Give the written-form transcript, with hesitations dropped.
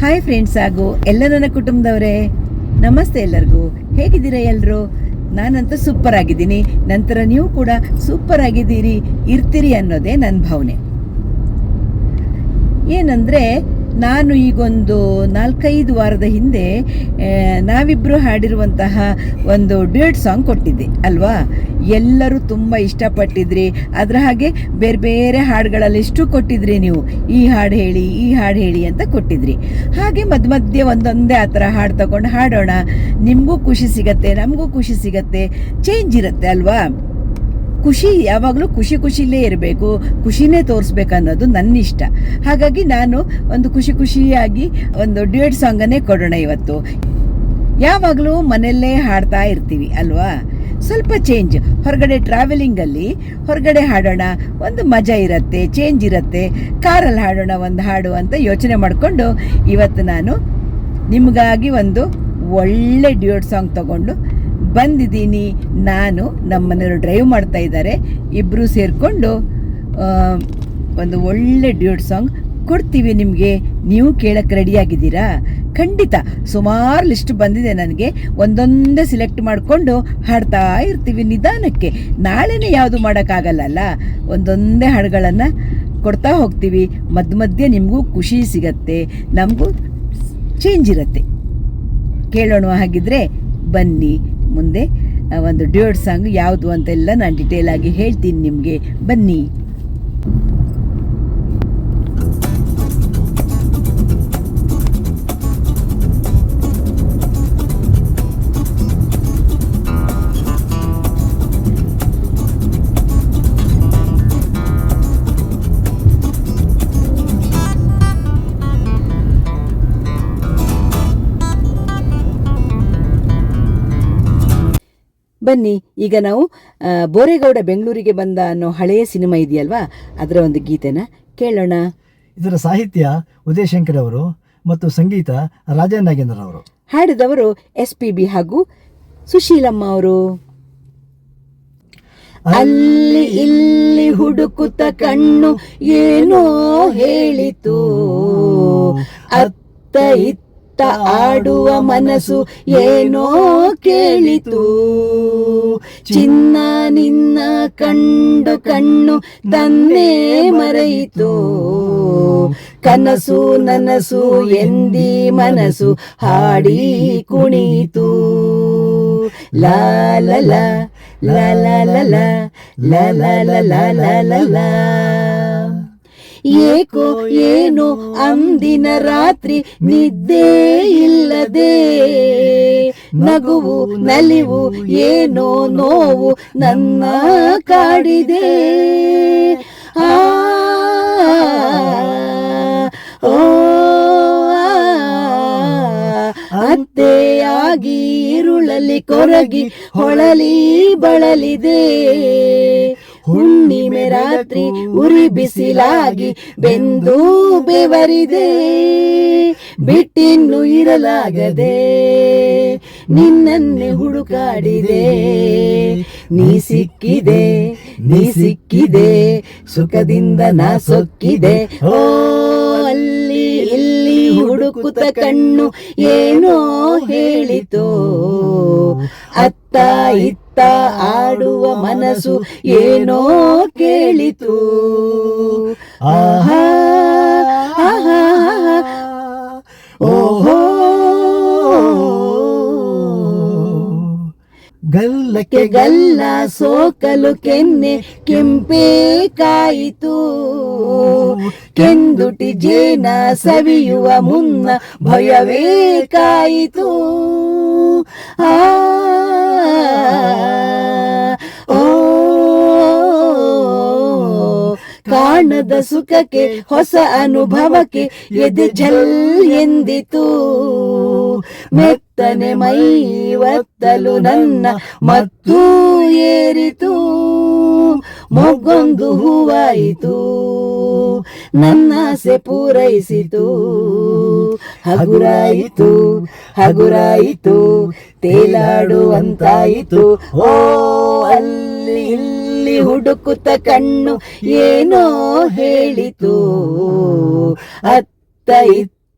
Hi friends ಹಾಗೂ ಎಲ್ಲ ನನ್ನ ಕುಟುಂಬದವರೇ, ನಮಸ್ತೆ ಎಲ್ಲರಿಗೂ. ಹೇಗಿದ್ದೀರಾ ಎಲ್ಲರೂ? ನಾನಂತೂ ಸೂಪರ್ ಆಗಿದ್ದೀನಿ. ನಂತರ ನೀವು ಕೂಡ ಸೂಪರ್ ಆಗಿದ್ದೀರಿ, ಇರ್ತೀರಿ ಅನ್ನೋದೇ ನನ್ನ ಭಾವನೆ. ಏನಂದರೆ, ನಾನು ಈಗೊಂದು 4-5 ವಾರದ ಹಿಂದೆ ನಾವಿಬ್ಬರು ಹಾಡಿರುವಂತಹ ಒಂದು ಡ್ಯೂಯೆಟ್ ಸಾಂಗ್ ಕೊಟ್ಟಿದ್ದೆ ಅಲ್ವಾ. ಎಲ್ಲರೂ ತುಂಬ ಇಷ್ಟಪಟ್ಟಿದ್ರಿ. ಅದರ ಹಾಗೆ ಬೇರೆ ಬೇರೆ ಹಾಡುಗಳಲ್ಲಿ ಎಷ್ಟು ಕೊಟ್ಟಿದ್ರಿ ನೀವು, ಈ ಹಾಡು ಹೇಳಿ ಈ ಹಾಡು ಹೇಳಿ ಅಂತ ಕೊಟ್ಟಿದ್ರಿ. ಹಾಗೆ ಮಧ್ಯ ಮಧ್ಯೆ ಒಂದೊಂದೇ ಆ ಥರ ಹಾಡು ತಗೊಂಡು ಹಾಡೋಣ, ನಿಮಗೂ ಖುಷಿ ಸಿಗತ್ತೆ, ನಮಗೂ ಖುಷಿ ಸಿಗತ್ತೆ, ಚೇಂಜ್ ಇರುತ್ತೆ ಅಲ್ವಾ. ಖುಷಿ ಯಾವಾಗಲೂ ಖುಷಿಲೇ ಇರಬೇಕು, ಖುಷಿನೇ ತೋರಿಸ್ಬೇಕು ಅನ್ನೋದು ನನ್ನ ಇಷ್ಟ. ಹಾಗಾಗಿ ನಾನು ಒಂದು ಖುಷಿಯಾಗಿ ಒಂದು ಡ್ಯೂಯೆಟ್ ಸಾಂಗನ್ನೇ ಕೊಡೋಣ ಇವತ್ತು. ಯಾವಾಗಲೂ ಮನೆಯಲ್ಲೇ ಹಾಡ್ತಾ ಇರ್ತೀವಿ ಅಲ್ವಾ, ಸ್ವಲ್ಪ ಚೇಂಜ್. ಹೊರಗಡೆ ಟ್ರಾವೆಲಿಂಗಲ್ಲಿ ಹೊರಗಡೆ ಹಾಡೋಣ, ಒಂದು ಮಜಾ ಇರುತ್ತೆ, ಚೇಂಜ್ ಇರುತ್ತೆ. ಕಾರಲ್ಲಿ ಹಾಡೋಣ ಒಂದು ಹಾಡು ಅಂತ ಯೋಚನೆ ಮಾಡಿಕೊಂಡು ಇವತ್ತು ನಾನು ನಿಮಗಾಗಿ ಒಂದು ಒಳ್ಳೆ ಡ್ಯೂಯೆಟ್ ಸಾಂಗ್ ತಗೊಂಡು ಬಂದಿದ್ದೀನಿ. ನಾನು ನಮ್ಮನೆಯವರು ಡ್ರೈವ್ ಮಾಡ್ತಾ ಇದ್ದಾರೆ, ಇಬ್ಬರು ಸೇರಿಕೊಂಡು ಒಂದು ಒಳ್ಳೆ ಡ್ಯೂಯೆಟ್ ಸಾಂಗ್ ಕೊಡ್ತೀವಿ ನಿಮಗೆ. ನೀವು ಕೇಳಕ್ಕೆ ರೆಡಿಯಾಗಿದ್ದೀರಾ? ಖಂಡಿತ ಸುಮಾರು ಲಿಸ್ಟ್ ಬಂದಿದೆ ನನಗೆ, ಒಂದೊಂದೇ ಸಿಲೆಕ್ಟ್ ಮಾಡಿಕೊಂಡು ಹಾಡ್ತಾ ಇರ್ತೀವಿ ನಿಧಾನಕ್ಕೆ. ನಾಳೆನೇ ಯಾವುದು ಮಾಡೋಕ್ಕಾಗಲ್ಲ, ಒಂದೊಂದೇ ಹಾಡುಗಳನ್ನು ಕೊಡ್ತಾ ಹೋಗ್ತೀವಿ. ಮಧ್ಯೆ ನಿಮಗೂ ಖುಷಿ ಸಿಗತ್ತೆ, ನಮಗೂ ಚೇಂಜ್ ಇರುತ್ತೆ. ಕೇಳೋಣ. ಹಾಗಿದ್ರೆ ಬನ್ನಿ, ಮುಂದೆ ಒಂದು ಡ್ಯೂಯೆಟ್ ಸಾಂಗ್ ಯಾವುದು ಅಂತೆಲ್ಲ ನಾನು ಡಿಟೇಲ್ ಆಗಿ ಹೇಳ್ತೀನಿ ನಿಮಗೆ. ಬನ್ನಿ. ಬನ್ನಿ, ಈಗ ನಾವು ಬೋರೇಗೌಡ ಬೆಂಗಳೂರಿಗೆ ಬಂದ ಅನ್ನೋ ಹಳೆಯ ಸಿನಿಮಾ ಇದೆಯಲ್ವಾ, ಅದರ ಒಂದು ಗೀತೆನ ಕೇಳೋಣ. ಇದರ ಸಾಹಿತ್ಯ ಉದಯಶಂಕರ್ ಅವರು ಮತ್ತು ಸಂಗೀತ ರಾಜಾ ನಾಗೇಂದ್ರ ಅವರು. ಹಾಡಿದವರು SPB ಹಾಗೂ ಸುಶೀಲಮ್ಮ ಅವರು. ಅಲ್ಲಿ ಇಲ್ಲಿ ಹುಡುಕುತ್ತ ಕಣ್ಣು ಏನೋ ಹೇಳಿತು, ಅತ್ತ ಇತ್ತ ಆಡುವ ಮನಸ್ಸು ಏನೋ ಕೇಳಿತು. ಚಿನ್ನ ನಿನ್ನ ಕಂಡು ಕಣ್ಣು ತನ್ನೇ ಮರೆಯಿತು, ಕನಸು ನನಸು ಎಂದಿ ಮನಸ್ಸು ಹಾಡಿ ಕುಣಿತು. ಲಾ ಲ ಲ ಲ ಲ ಲ ಲ ಲ ಲ ಲ ಲ. ಏಕೋ ಏನೋ ಅಂದಿನ ರಾತ್ರಿ ನಿದ್ದೆ ಇಲ್ಲದೆ, ನಗುವು ನಲಿವು ಏನೋ ನೋವು ನನ್ನ ಕಾಡಿದೆ. ಅತ್ತೆಯಾಗಿ ಇರುಳಲ್ಲಿ ಕೊರಗಿ ಹೊಳಲಿ ಬಳಲಿದೆ. ಹುಣ್ಣಿಮೆ ರಾತ್ರಿ ಉರಿ ಬಿಸಿಲಾಗಿ ಬೆಂದು ಬೆವರಿದೆ. ಬಿಟ್ಟಿನ್ನು ಇರಲಾಗದೆ ನಿನ್ನನ್ನೇ ಹುಡುಕಾಡಿದೆ. ನೀ ಸಿಕ್ಕಿದೆ ಸುಖದಿಂದ ನಾ ಸೊಕ್ಕಿದೆ. ಓ ಅಲ್ಲಿ ಇಲ್ಲಿ ಹುಡುಕುತ್ತ ಕಣ್ಣು ಏನೋ ಹೇಳಿತು, ಅತ್ತ ಇತ್ತ ಆಡುವ ಮನಸ್ಸು ಏನೋ ಕೇಳಿತು. ಆಹಾ ಆಹಾ ಓಹೋ. ಗಲ್ಲಕ್ಕೆ ಗಲ್ಲ ಸೋಕಲು ಕೆನ್ನೆ ಕೆಂಪೇ ಕಾಯಿತು. ಕೆಂದುಟಿ ಜೇನ ಸವಿಯುವ ಮುನ್ನ ಭಯವೇ ಕಾಯಿತು. ಕಾಣದ ಸುಖಕ್ಕೆ ಹೊಸ ಅನುಭವಕ್ಕೆ ಎದೆ ಝಲ್ ಎಂದಿತು. ಮೆತ್ತನೆ ಮೈ ಒತ್ತಲು ನನ್ನ ಮತ್ತೂ ಏರಿತು. ಮೊಗ್ಗೊಂದು ಹೂವಾಯಿತು, ನನ್ನಾಸೆ ಪೂರೈಸಿತು. ಹಗುರಾಯಿತು ತೇಲಾಡುವಂತಾಯಿತು. ಓ ಅಲ್ಲಿ ಇಲ್ಲಿ ಹುಡುಕುತ್ತ ಕಣ್ಣು ಏನೋ ಹೇಳಿತು, ಅತ್ತ ಇತ್ತ